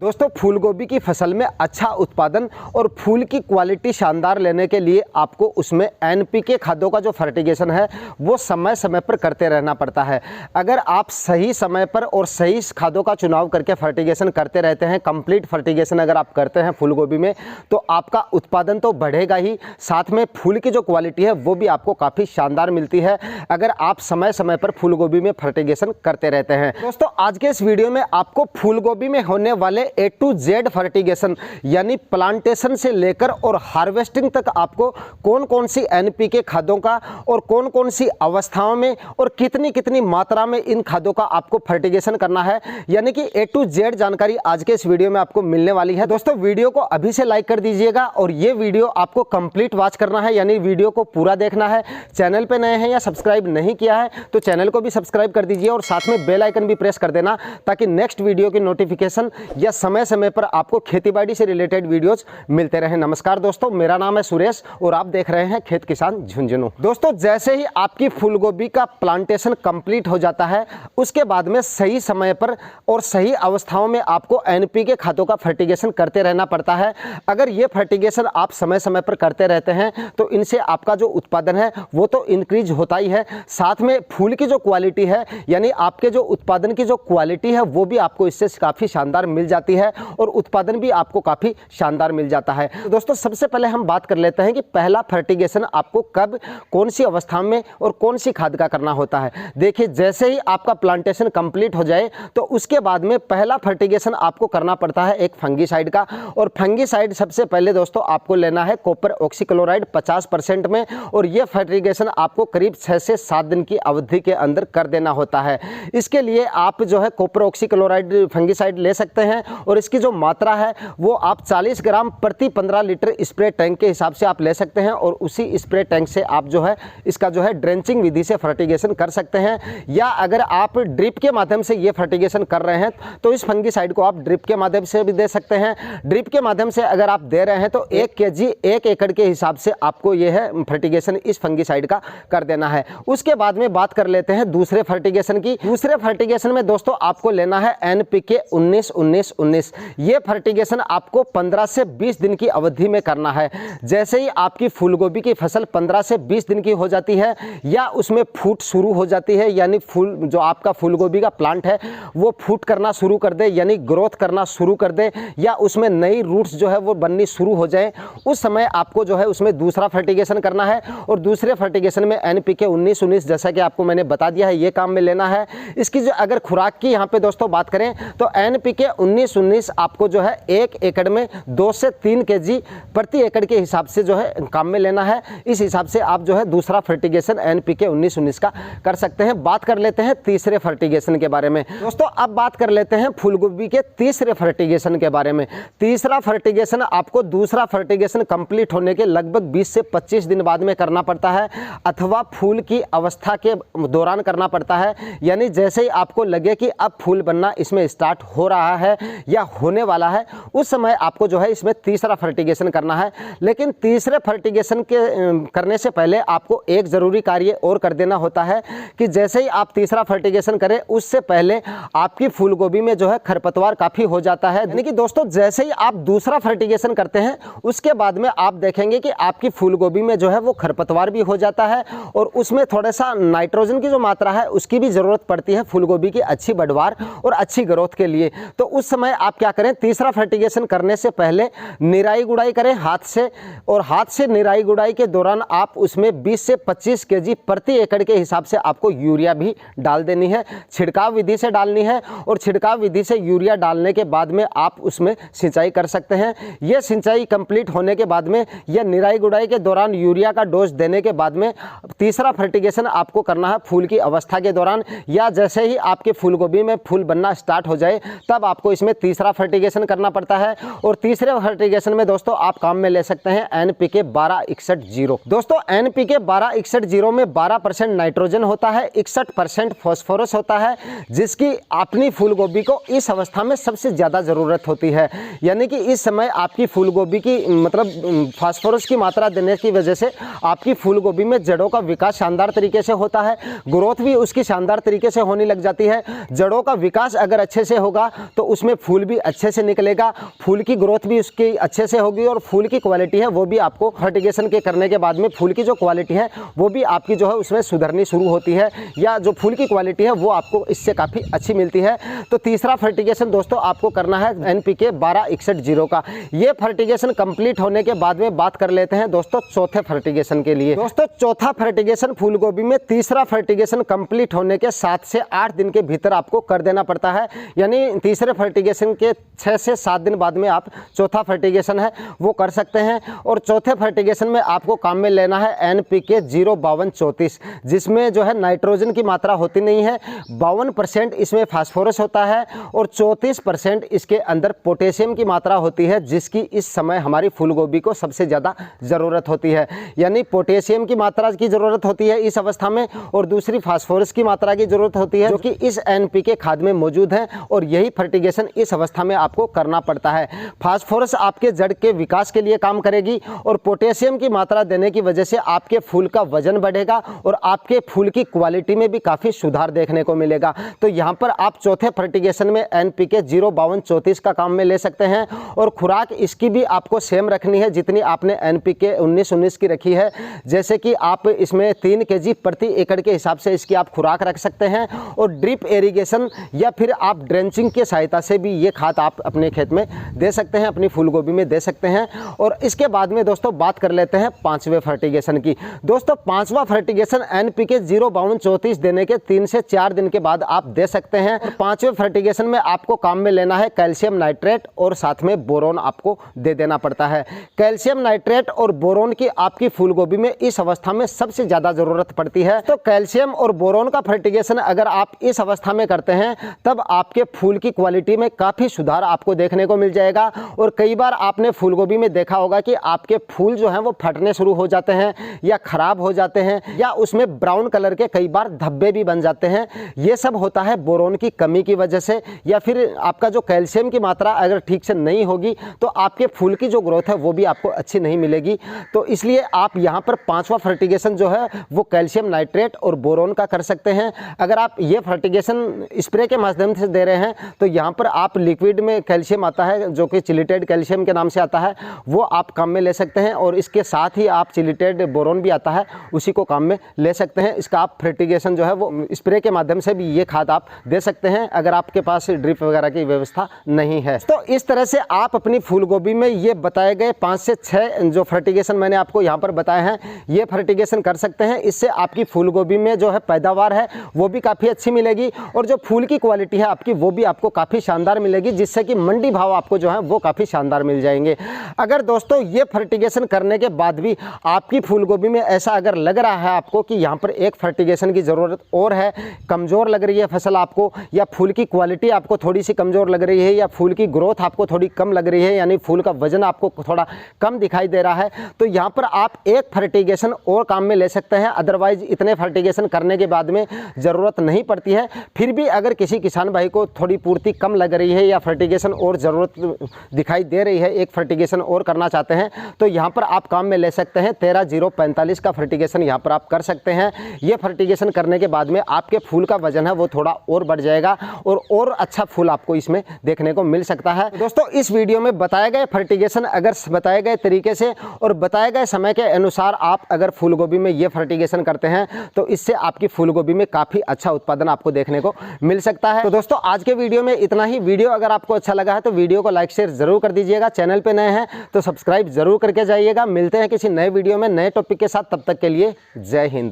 दोस्तों फूल गोभी की फसल में अच्छा उत्पादन और फूल की क्वालिटी शानदार लेने के लिए आपको उसमें एनपीके खादों का जो फर्टिगेशन है वो समय समय पर करते रहना पड़ता है। अगर आप सही समय पर और सही खादों का चुनाव करके फर्टिगेशन करते रहते हैं, कंप्लीट फर्टिगेशन अगर आप करते हैं फूल गोभी में, तो आपका उत्पादन तो बढ़ेगा ही, साथ में फूल की जो क्वालिटी है वो भी आपको काफ़ी शानदार मिलती है अगर आप समय समय पर फूल गोभी में फर्टिगेशन करते रहते हैं। दोस्तों आज के इस वीडियो में आपको फूल गोभी में होने वाले A to Z फर्टिगेशन यानी प्लांटेशन से लेकर और हार्वेस्टिंग तक आपको कौन कौन सी एनपीके खादों का और कौन कौन सी अवस्थाओं में और कितनी कितनी मात्रा में इन खादों का आपको फर्टिगेशन करना है, यानी कि A to Z जानकारी आज के इस वीडियो में आपको मिलने वाली है। दोस्तों वीडियो को अभी से लाइक कर दीजिएगा और ये वीडियो आपको कंप्लीट वॉच करना है, यानी वीडियो को पूरा देखना है। चैनल पे नए हैं या सब्सक्राइब नहीं किया है तो चैनल को भी सब्सक्राइब कर दीजिए और साथ में बेल आइकन भी प्रेस कर देना ताकि नेक्स्ट वीडियो की नोटिफिकेशन या समय समय पर आपको खेतीबाड़ी से रिलेटेड वीडियोस मिलते रहें। नमस्कार दोस्तों, मेरा नाम है सुरेश और आप देख रहे हैं खेत किसान झुंझुनू। दोस्तों जैसे ही आपकी फूलगोभी का प्लांटेशन कंप्लीट हो जाता है उसके बाद में सही समय पर और सही अवस्थाओं में आपको एनपीके खादों का फर्टिगेशन करते रहना पड़ता है। अगर ये फर्टिगेशन आप समय समय पर करते रहते हैं तो इनसे आपका जो उत्पादन है वो तो इंक्रीज होता ही है, साथ में फूल की जो क्वालिटी है यानी आपके जो उत्पादन की जो क्वालिटी है वो भी आपको इससे काफ़ी शानदार मिल जाती है और उत्पादन भी आपको काफ़ी शानदार मिल जाता है। तो दोस्तों सबसे पहले हम बात कर लेते हैं कि पहला फर्टिगेशन आपको कब कौन सी अवस्था में और कौन सी खाद का करना होता है। देखिए जैसे ही आपका प्लांटेशन कंप्लीट हो जाए तो उसके बाद में पहला फर्टिगेशन आपको करना पड़ता है एक फंगीसाइड का, और फंगीसाइड सबसे पहले दोस्तों आपको लेना है कॉपर ऑक्सीक्लोराइड 50% में, और यह फर्टिगेशन आपको करीब 6 से 7 दिन की अवधि के अंदर कर देना होता है। इसके लिए आप जो है कॉपर ऑक्सीक्लोराइड फंगीसाइड ले सकते हैं और इसकी जो मात्रा है वो आप 40 ग्राम प्रति 15 लीटर स्प्रे टैंक के हिसाब से आप ले सकते हैं, और उसी स्प्रे टैंक से आप जो है इसका जो है ड्रेंचिंग विधि से फर्टिगेशन कर सकते हैं। या अगर आप ड्रिप के माध्यम से ये फर्टिगेशन कर रहे हैं तो इस फंगीसाइड को आप ड्रिप के माध्यम से भी दे सकते हैं। ड्रिप के माध्यम से अगर आप दे रहे हैं तो 1 kg 1 एकड़ के हिसाब से आपको ये है फर्टिगेशन इस फंगीसाइड का कर देना है। उसके बाद में बात कर लेते हैं दूसरे फर्टिगेशन की। दूसरे फर्टिगेशन में दोस्तों आपको लेना है एनपीके 19-19-19। ये फर्टिगेशन आपको 15 से 20 दिन की अवधि में करना है। जैसे ही आपकी फूलगोभी की फसल 15 से 20 दिन की हो जाती है या उसमें फूट शुरू हो जाती है, यानी फूल जो आपका फूलगोभी का प्लांट है वो फूट करना शुरू कर दे यानी ग्रोथ करना शुरू कर दे, या उसमें नई रूट्स जो है वो बननी शुरू हो जाए, उस समय आपको जो है उसमें दूसरा फर्टिगेशन करना है। और दूसरे फर्टिगेशन में एनपीके 19-19 जैसा कि आपको मैंने बता दिया है ये काम में लेना है। इसकी जो अगर खुराक की यहाँ पे दोस्तों बात करें तो एनपीके 19-19 आपको जो है 1 एकड़ में 2 से 3 kg प्रति एकड़ के हिसाब से जो है काम में लेना है। इस हिसाब से आप जो है दूसरा फर्टिगेशन एनपीके 19-19 का कर सकते हैं। बात कर लेते हैं तीसरे फर्टिगेशन के बारे में। दोस्तों अब बात कर लेते हैं फूलगोभी के तीसरे फर्टिगेशन के बारे में। तीसरा फर्टिगेशन आपको दूसरा फर्टिगेशन कंप्लीट होने के लगभग 20 से 25 दिन बाद में करना पड़ता है, अथवा फूल की अवस्था के दौरान करना पड़ता है, यानी जैसे ही आपको लगे कि अब फूल बनना इसमें स्टार्ट हो रहा है या होने वाला है उस समय आपको जो है इसमें तीसरा फर्टिगेशन करना है। लेकिन तीसरे फर्टिगेशन के करने से पहले आपको एक ज़रूरी कार्य और कर देना होता है कि जैसे ही आप तीसरा फर्टिगेशन करें उससे पहले आपकी फूलगोभी में जो है खरपतवार काफ़ी हो जाता है। यानी कि दोस्तों जैसे ही आप दूसरा फर्टिगेशन करते हैं उसके बाद में आप देखेंगे कि आपकी फूलगोभी में जो है वो खरपतवार भी हो जाता है और उसमें थोड़ा सा नाइट्रोजन की जो मात्रा है उसकी भी ज़रूरत पड़ती है फूलगोभी की अच्छी बढ़वार और अच्छी ग्रोथ के लिए। तो उस समय आप क्या करें, तीसरा फर्टिगेशन करने से पहले निराई गुड़ाई करें हाथ से, और हाथ से निराई गुड़ाई के दौरान आप उसमें 20 से 25 kg प्रति एकड़ के हिसाब से आपको यूरिया भी डाल देनी है। छिड़काव विधि से डालनी है और छिड़काव विधि से यूरिया डालने के बाद में आप उसमें सिंचाई कर सकते हैं। यह सिंचाई कंप्लीट होने के बाद में या निराई गुड़ाई के दौरान यूरिया का डोज देने के बाद में तीसरा फर्टिगेशन आपको करना है फूल की अवस्था के दौरान, या जैसे ही आपके फूलगोभी में फूल बनना स्टार्ट हो जाए तब आपको इसमें तीसरा फर्टिगेशन करना पड़ता है। और तीसरे फर्टिगेशन में दोस्तों आप काम में ले सकते हैं एनपीके 12-61-0। दोस्तों एनपीके 12-61-0 में 12% नाइट्रोजन होता है, 61% फास्फोरस होता है, जिसकी अपनी फूलगोभी को इस अवस्था में सबसे ज़्यादा ज़रूरत होती है। यानी कि इस समय आपकी फूलगोभी की मतलब फास्फोरस की मात्रा देने की वजह से आपकी फूलगोभी में जड़ों का विकास शानदार तरीके से होता है, ग्रोथ भी उसकी शानदार तरीके से होने लग जाती है। जड़ों का विकास अगर अच्छे से होगा तो उसमें फूल भी अच्छे से निकलेगा, फूल की ग्रोथ भी उसकी अच्छे से होगी और फूल की क्वालिटी है वो भी आपको फर्टिगेशन के करने के बाद में फूल की जो क्वालिटी है वो भी आपकी जो है उसमें सुधरनी शुरू होती है, या जो फूल की क्वालिटी है वो आपको इससे काफ़ी अच्छी मिलती है। तो तीसरा फर्टिगेशन दोस्तों आपको करना है NPK 1261 का। ये फर्टिगेशन कंप्लीट होने के बाद में बात कर लेते हैं दोस्तों चौथे फर्टिगेशन के लिए। दोस्तों चौथा फर्टिगेशन फूल गोभी में तीसरा फर्टिगेशन कंप्लीट होने के 7 से 8 दिन के भीतर आपको कर देना पड़ता है, यानी तीसरे फर्टिगेशन के 6 से 7 दिन बाद में आप चौथा फर्टिगेशन है वो कर सकते हैं। और चौथे फर्टिगेशन में आपको काम में लेना है NPK 05234, जिसमें जो है नाइट्रोजन की मात्रा होती नहीं है, 52% इसमें फास्फोरस होता है और 34% इसके अंदर पोटेशियम की मात्रा होती है, जिसकी इस समय हमारी फूल गोभी को सबसे ज़्यादा ज़रूरत होती है। यानी पोटेशियम की मात्रा की ज़रूरत होती है इस अवस्था में, और दूसरी फास्फोरस की मात्रा की ज़रूरत होती है, जो कि इस NPK खाद में मौजूद है, और यही फर्टिगेशन इस अवस्था में आपको करना पड़ता है। फास्फोरस आपके जड़ के विकास के लिए काम करेगी और पोटेशियम की मात्रा देने की वजह से आपके फूल का वजन बढ़ेगा और आपके फूल की क्वालिटी में भी काफ़ी सुधार देखने को मिलेगा। तो यहाँ पर आप चौथे फर्टिगेशन में NPK 05234 का काम में ले सकते हैं, और खुराक इसकी भी आपको सेम रखनी है जितनी आपने NPK 1919 की रखी है। जैसे कि आप इसमें 3 kg प्रति एकड़ के हिसाब से इसकी आप खुराक रख सकते हैं, और ड्रिप इरिगेशन या फिर आप ड्रेंचिंग की सहायता से भी ये खाद आप अपने खेत में दे सकते हैं, अपनी फूल गोभी में दे सकते हैं। और इसके बाद में दोस्तों बात कर लेते हैं पांचवें फर्टिगेशन की। दोस्तों पांचवा फर्टिगेशन NPK 05234 देने के 3 से 4 दिन के बाद आप दे सकते हैं। पांचवें फर्टिगेशन में आपको काम में लेना है कैल्शियम नाइट्रेट और साथ में बोरोन आपको दे देना पड़ता है। कैल्शियम नाइट्रेट और बोरोन की आपकी फूल गोभी में इस अवस्था में सबसे ज़्यादा ज़रूरत पड़ती है। तो कैल्शियम और बोरोन का फर्टिगेशन अगर आप इस अवस्था में करते हैं तब आपके फूल की क्वालिटी में काफ़ी सुधार आपको देखने को मिल जाएगा। और कई बार आपने फूल गोभी में देखा होगा कि आपके फूल जो हैं वो फटने शुरू हो जाते हैं या ख़राब हो जाते हैं, या उसमें ब्राउन कलर के कई बार धब्बे भी बन जाते हैं। ये सब होता है बोरोन की कमी की वजह से, या फिर आपका जो कैल्शियम की मात्रा अगर ठीक से नहीं होगी तो आपके फूल की जो ग्रोथ है वो भी आपको अच्छी नहीं मिलेगी। तो इसलिए आप यहाँ पर पांचवा फर्टिगेशन जो है वो कैल्शियम नाइट्रेट और बोरोन का कर सकते हैं। अगर आप ये फर्टिगेशन स्प्रे के माध्यम से दे रहे हैं तो यहाँ पर आप लिक्विड में कैल्शियम आता है जो कि चिलिटेड कैल्शियम के नाम से आता है, वो आप काम में ले सकते हैं, और इसके साथ ही आप चिलिटेड बोरोन भी आता है उसी को काम में ले सकते हैं। इसका आप फर्टिगेशन जो है वो स्प्रे के माध्यम से भी ये खाद आप दे सकते हैं अगर आपके पास ड्रिप वगैरह की व्यवस्था नहीं है। तो इस तरह से आप अपनी फूल गोभी में ये बताए गए 5 से 6 जो फर्टिगेशन मैंने आपको यहाँ पर बताए हैं ये फर्टिगेशन कर सकते हैं। इससे आपकी फूल गोभी में जो है पैदावार है वो भी काफ़ी अच्छी मिलेगी, और जो फूल की क्वालिटी है आपकी वो भी आपको काफ़ी शानदार मिलेगी, जिससे कि मंडी भाव आपको जो है वो काफ़ी शानदार मिल जाएंगे। अगर दोस्तों ये फर्टिगेशन करने के बाद भी आपकी फूल गोभी में ऐसा अगर लग रहा है आपको कि यहाँ पर एक फर्टिगेशन की ज़रूरत और है, कमज़ोर लग रही है फसल आपको, या फूल की क्वालिटी आपको थोड़ी सी कमज़ोर लग रही है, या फूल की ग्रोथ आपको थोड़ी कम लग रही है, यानी फूल का वजन आपको थोड़ा कम दिखाई दे रहा है, तो यहाँ पर आप एक फर्टिगेशन और काम में ले सकते हैं। अदरवाइज इतने फर्टिगेशन करने के बाद में ज़रूरत नहीं पड़ती है। फिर भी अगर किसी किसान भाई को थोड़ी पूर्ति कम लग रही है या फर्टिगेशन और ज़रूरत दिखाई दे रही है, एक फर्टिगेशन और करना चाहते हैं, तो यहाँ पर आप काम में ले सकते हैं 13-0-45 का फर्टिगेशन यहाँ पर आप कर सकते हैं। ये फर्टिगेशन करने के बाद में आपके फूल का वजन है वो थोड़ा और बढ़ जाएगा, और अच्छा फूल आपको इसमें देखने को मिल सकता है। दोस्तों इस वीडियो में बताए गए फर्टिगेशन अगर बताए गए तरीके से और बताए गए समय के अनुसार आप अगर फूल गोभी में ये फर्टिगेशन करते हैं तो इससे आपकी फूल गोभी में काफ़ी अच्छा उत्पादन आपको देखने को मिल सकता है। तो दोस्तों आज के वीडियो में इतना ही। वीडियो अगर आपको अच्छा लगा है तो वीडियो को लाइक शेयर जरूर कर दीजिएगा। चैनल पे नए हैं तो सब्सक्राइब जरूर करके जाइएगा। मिलते हैं किसी नए वीडियो में नए टॉपिक के साथ, तब तक के लिए जय हिंद।